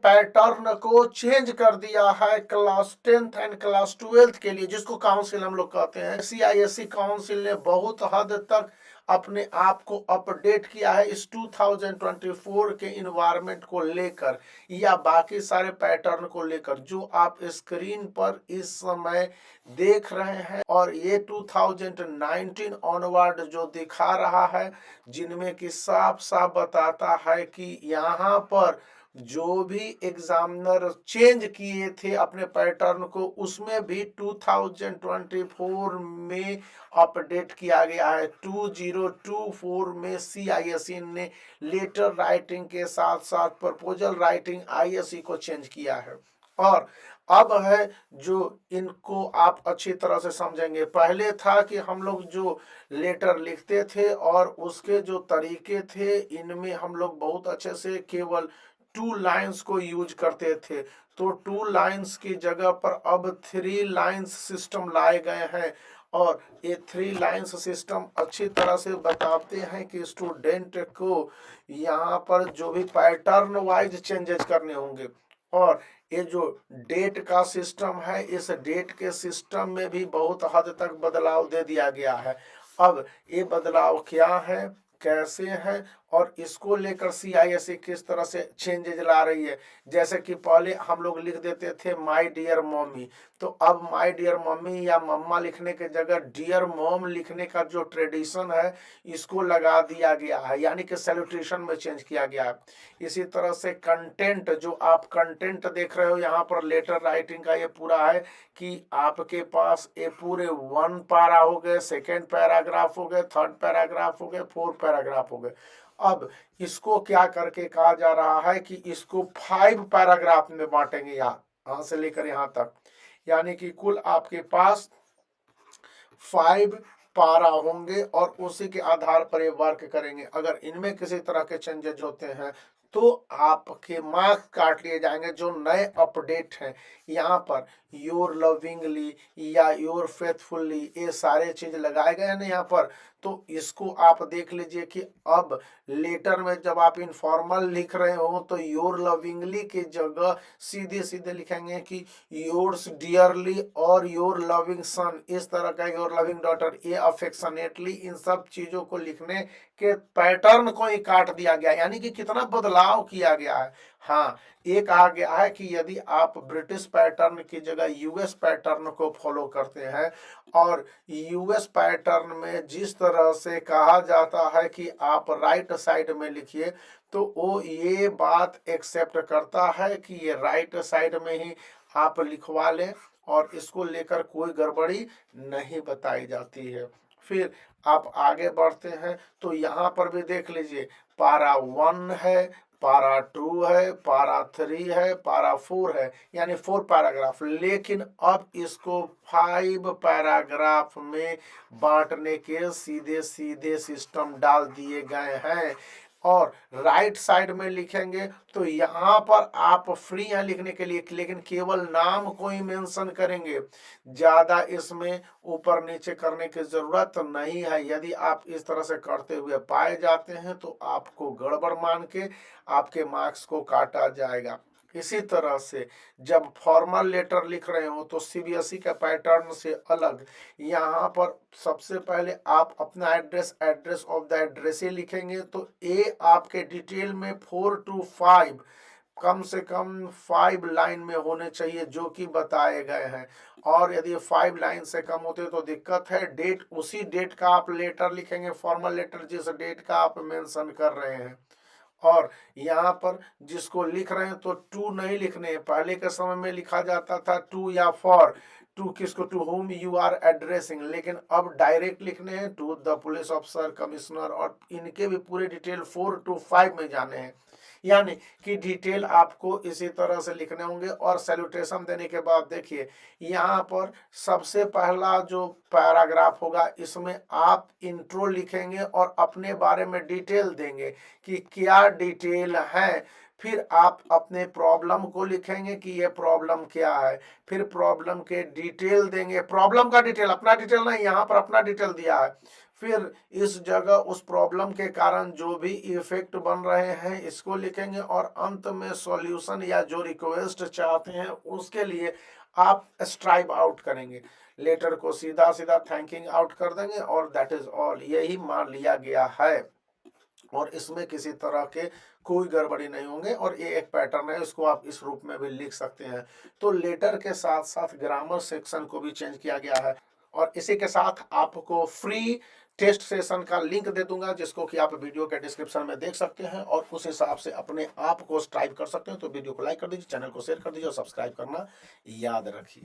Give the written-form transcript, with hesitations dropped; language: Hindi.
पैटर्न को चेंज कर दिया है class 10th and class 12th के लिए, जिसको काउंसिल हम लोग कहते हैं। सीआईएससी काउंसिल ने बहुत हद तक अपने आप को अपडेट किया है इस 2024 के इन्वायरमेंट को लेकर या बाकी सारे पैटर्न को लेकर जो आप स्क्रीन पर इस समय देख रहे हैं। और ये 2019 ऑनवर्ड जो दिखा रहा है, जिनमें कि साफ साफ बताता है कि यहाँ पर जो भी एग्जामिनर चेंज किए थे अपने पैटर्न को, उसमें भी 2024 में अपडेट किया गया है। 2024 में सीआईएससी ने लेटर राइटिंग के साथ साथ प्रपोजल राइटिंग आईएससी को चेंज किया है। और अब है जो इनको आप अच्छी तरह से समझेंगे। पहले था कि हम लोग जो लेटर लिखते थे और उसके जो तरीके थे, इनमें हम लोग बहुत अच्छे से केवल 2 लाइन्स को यूज करते थे। तो 2 लाइन्स की जगह पर अब 3 लाइन्स सिस्टम लाए गए हैं। और ये 3 लाइन्स सिस्टम अच्छी तरह से बताते हैं कि स्टूडेंट को यहाँ पर जो भी पैटर्न वाइज चेंजेस करने होंगे। और ये जो डेट का सिस्टम है, इस डेट के सिस्टम में भी बहुत हद तक बदलाव दे दिया गया है। अब ये बदलाव क्या है, कैसे है, और इसको लेकर सीआईएससी किस तरह से चेंजेज ला रही है। जैसे कि पहले हम लोग लिख देते थे माय डियर मम्मी, तो अब माय डियर मम्मी या मम्मा लिखने के जगह डियर मॉम लिखने का जो ट्रेडिशन है, इसको लगा दिया गया है, यानी कि सैल्यूटेशन में चेंज किया गया है। इसी तरह से कंटेंट, जो आप कंटेंट देख रहे हो यहाँ पर लेटर राइटिंग का, ये पूरा है कि आपके पास ये पूरे 1 पैरा हो गए, 2nd पैराग्राफ हो गए, 3rd पैराग्राफ हो गए, 4th पैराग्राफ हो गए। अब इसको क्या करके कहा जा रहा है कि इसको 5 पैराग्राफ में बांटेंगे, यहाँ से लेकर यहाँ तक, यानी कि कुल आपके पास 5 पारा होंगे और उसी के आधार पर ये वर्क करेंगे। अगर इनमें किसी तरह के चेंजेज होते हैं तो आपके मार्क्स काट लिए जाएंगे। जो नए अपडेट हैं यहाँ पर योर लविंगली या योर फेथफुल्ली, ये सारे चीज लगाए गए हैं ना यहाँ पर। तो इसको आप देख लीजिए कि अब लेटर में जब आप इनफॉर्मल लिख रहे हो तो योर लविंगली की जगह सीधे सीधे लिखेंगे कि योर्स डियरली और योर लविंग सन, इस तरह का योर लविंग डॉटर, ये अफेक्शनेटली, इन सब चीजों को लिखने के पैटर्न को ही काट दिया गया, यानी कि कितना बदलाव किया गया है। हाँ, ये कहा गया है कि यदि आप ब्रिटिश पैटर्न की जगह यूएस पैटर्न को फॉलो करते हैं और यूएस पैटर्न में जिस तरह से कहा जाता है कि आप राइट साइड में लिखिए, तो वो ये बात एक्सेप्ट करता है कि ये राइट साइड में ही आप लिखवा लें और इसको लेकर कोई गड़बड़ी नहीं बताई जाती है। फिर आप आगे बढ़ते हैं तो यहाँ पर भी देख लीजिए, पारा 1 है, पारा 2 है, पारा 3 है, पारा 4 है, यानी 4 पैराग्राफ। लेकिन अब इसको 5 पैराग्राफ में बांटने के सीधे सीधे सिस्टम डाल दिए गए हैं। और राइट साइड में लिखेंगे तो यहाँ पर आप फ्री हैं लिखने के लिए, लेकिन केवल नाम को ही मेंशन करेंगे, ज्यादा इसमें ऊपर नीचे करने की जरूरत नहीं है। यदि आप इस तरह से करते हुए पाए जाते हैं तो आपको गड़बड़ मान के आपके मार्क्स को काटा जाएगा। इसी तरह से जब फॉर्मल लेटर लिख रहे हो तो सीबीएसई के पैटर्न से अलग यहाँ पर सबसे पहले आप अपना एड्रेस ऑफ द एड्रेस ही लिखेंगे। तो ए आपके डिटेल में 4 to 5, कम से कम 5 लाइन में होने चाहिए जो कि बताए गए हैं। और यदि 5 लाइन से कम होते तो दिक्कत है। डेट, उसी डेट का आप लेटर लिखेंगे, फॉर्मल लेटर जिस डेट का आप मेंशन कर रहे हैं। और यहाँ पर जिसको लिख रहे हैं तो टू नहीं लिखने, पहले के समय में लिखा जाता था टू या फॉर, टू किसको, to whom you are addressing, लेकिन अब डायरेक्ट लिखने हैं to the police officer, commissioner, और इनके भी पूरे डिटेल 4 to 5 में जाने हैं। यानी कि डिटेल आपको इसी तरह से लिखने होंगे। और सैल्यूटेशन देने के बाद देखिए यहाँ पर सबसे पहला जो पैराग्राफ होगा इसमें आप इंट्रो लिखेंगे और अपने बारे में डिटेल देंगे कि क्या डिटेल है। फिर आप अपने प्रॉब्लम को लिखेंगे कि ये प्रॉब्लम क्या है, फिर प्रॉब्लम के डिटेल देंगे, प्रॉब्लम का डिटेल, अपना डिटेल नहीं, यहाँ पर अपना डिटेल दिया है। फिर इस जगह उस प्रॉब्लम के कारण जो भी इफेक्ट बन रहे हैं इसको लिखेंगे, और अंत में सॉल्यूशन या जो रिक्वेस्ट चाहते हैं उसके लिए आप स्ट्राइप आउट करेंगे, लेटर को सीधा सीधा थैंकिंग आउट कर देंगे, और दैट इज ऑल, यही मान लिया गया है। और इसमें किसी तरह के कोई गड़बड़ी नहीं होंगे, और ये एक पैटर्न है, इसको आप इस रूप में भी लिख सकते हैं। तो लेटर के साथ साथ ग्रामर सेक्शन को भी चेंज किया गया है। और इसी के साथ आपको फ्री टेस्ट सेशन का लिंक दे दूंगा, जिसको कि आप वीडियो के डिस्क्रिप्शन में देख सकते हैं, और उस हिसाब से अपने आप को स्ट्राइप कर सकते हैं। तो वीडियो को लाइक कर दीजिए, चैनल को शेयर कर दीजिए, और सब्सक्राइब करना याद रखिए।